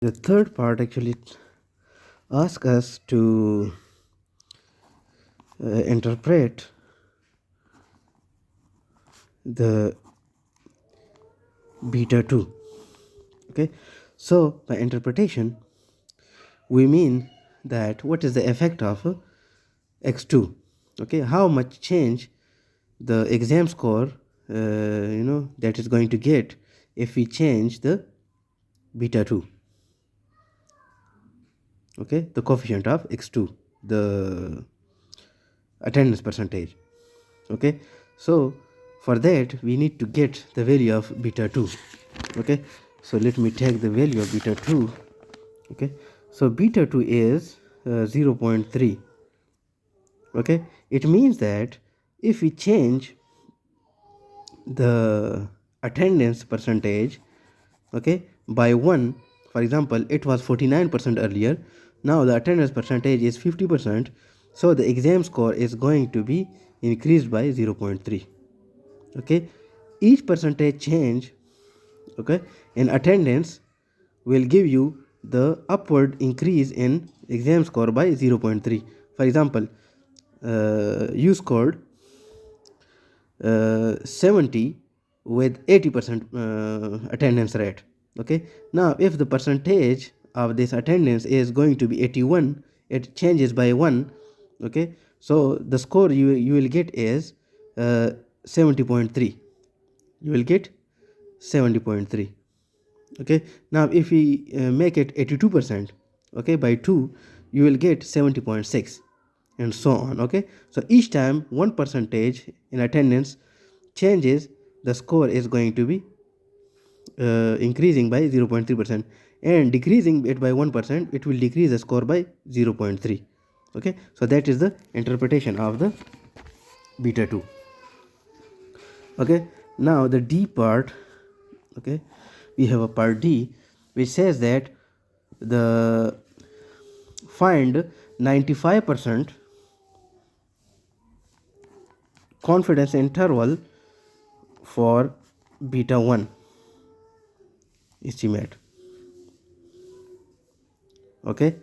The third part actually asks us to interpret the beta 2. Okay, so by interpretation we mean that what is the effect of x2. Okay, how much change the exam score that is going to get if we change the beta 2. Okay, the coefficient of x2, the attendance percentage. Okay, so for that we need to get the value of beta 2. Okay, so let me take the value of beta 2. Okay, so beta 2 is 0.3. Okay, it means that if we change the attendance percentage, okay, by 1, for example it was 49% earlier, now the attendance percentage is 50%, so the exam score is going to be increased by 0.3. okay, each percentage change, okay, in attendance will give you the upward increase in exam score by 0.3. For example, you scored 70 with 80% attendance rate. Okay, now if the percentage of this attendance is going to be 81, it changes by 1. Okay, so the score you will get is 70.3. you will get 70.3. okay, now if we make it 82%, okay, by 2, you will get 70.6, and so on. Okay, so each time 1% in attendance changes, the score is going to be increasing by 0.3%, and decreasing it by 1%, it will decrease the score by 0.3. okay, so that is the interpretation of the beta 2. okay, now the D part. Okay, we have a part D which says that the find 95% confidence interval for beta 1 estimate. Okay,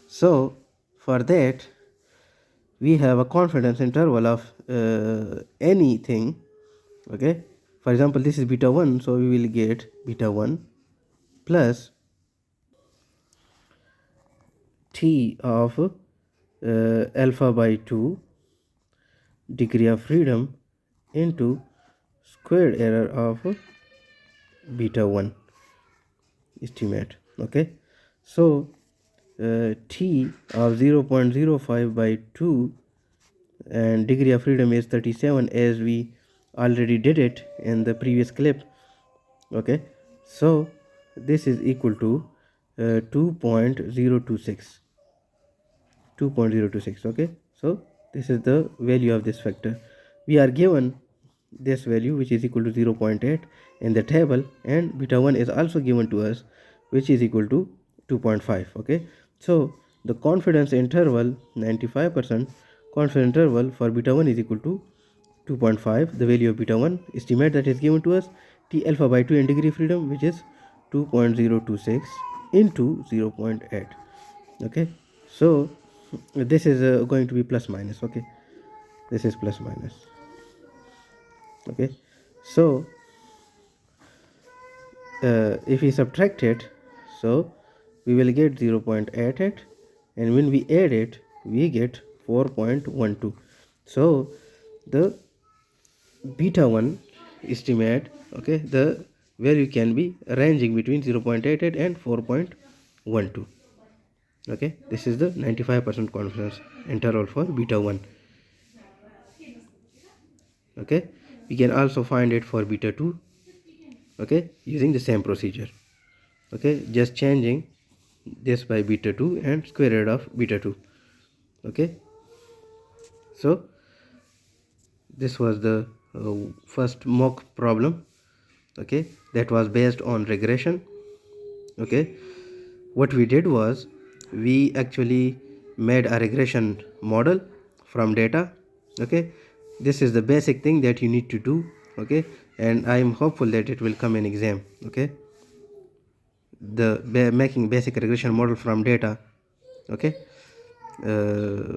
so for that we have a confidence interval of anything. Okay, for example this is beta 1, so we will get beta 1 plus t of alpha by 2 degree of freedom into squared error of beta 1 estimate. Okay, so t of 0.05 by 2 and degree of freedom is 37, as we already did it in the previous clip. Okay, so this is equal to 2.026. Okay, so this is the value of this factor. We are given this value, which is equal to 0.8 in the table, and beta 1 is also given to us, which is equal to 2.5. okay, so the confidence interval, 95% confidence interval for beta 1 is equal to 2.5. the value of beta 1 estimate that is given to us, t alpha by 2 and degree of freedom, which is 2.026 into 0.8. okay, so this is going to be plus minus. Okay, this is plus minus. Okay, so if we subtract it, so we will get 0.88, and when we add it we get 4.12. so the beta 1 estimate, okay, the value can be ranging between 0.88 and 4.12. okay, this is the 95% confidence interval for beta 1. okay, we can also find it for beta 2, okay, using the same procedure. okay, just changing this by beta 2 and square root of beta 2. okay, so this was the first mock problem, okay, that was based on regression. okay, what we did was we actually made a regression model from data. okay, this is the basic thing that you need to do. okay, and I am hopeful that it will come in exam. okay, making basic regression model from data, okay,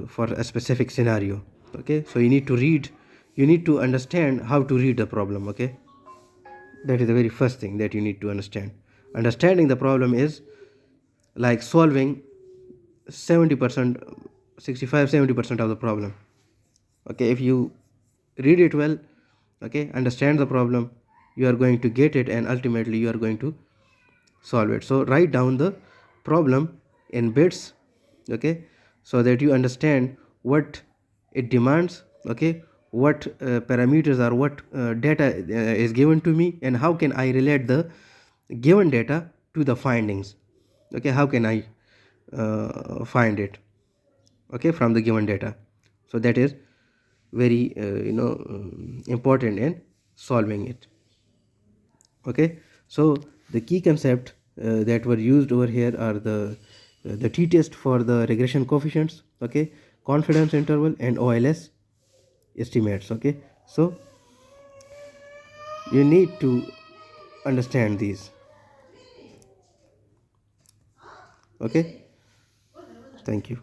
for a specific scenario. Okay, so you need to read, you need to understand how to read the problem. Okay, that is the very first thing that you need to understand. Understanding the problem is like solving 70%, 65-70% of the problem. Okay, if you read it well, okay, understand the problem, you are going to get it, and ultimately you are going to solve it. So write down the problem in bits, okay, so that you understand what it demands, okay, what parameters or what data is given to me, and how can I relate the given data to the findings. Okay, how can I find it, okay, from the given data. So that is very important in solving it. Okay, so the key concept that were used over here are the t-test for the regression coefficients, okay, confidence interval, and OLS estimates. Okay, so you need to understand these. Okay, thank you.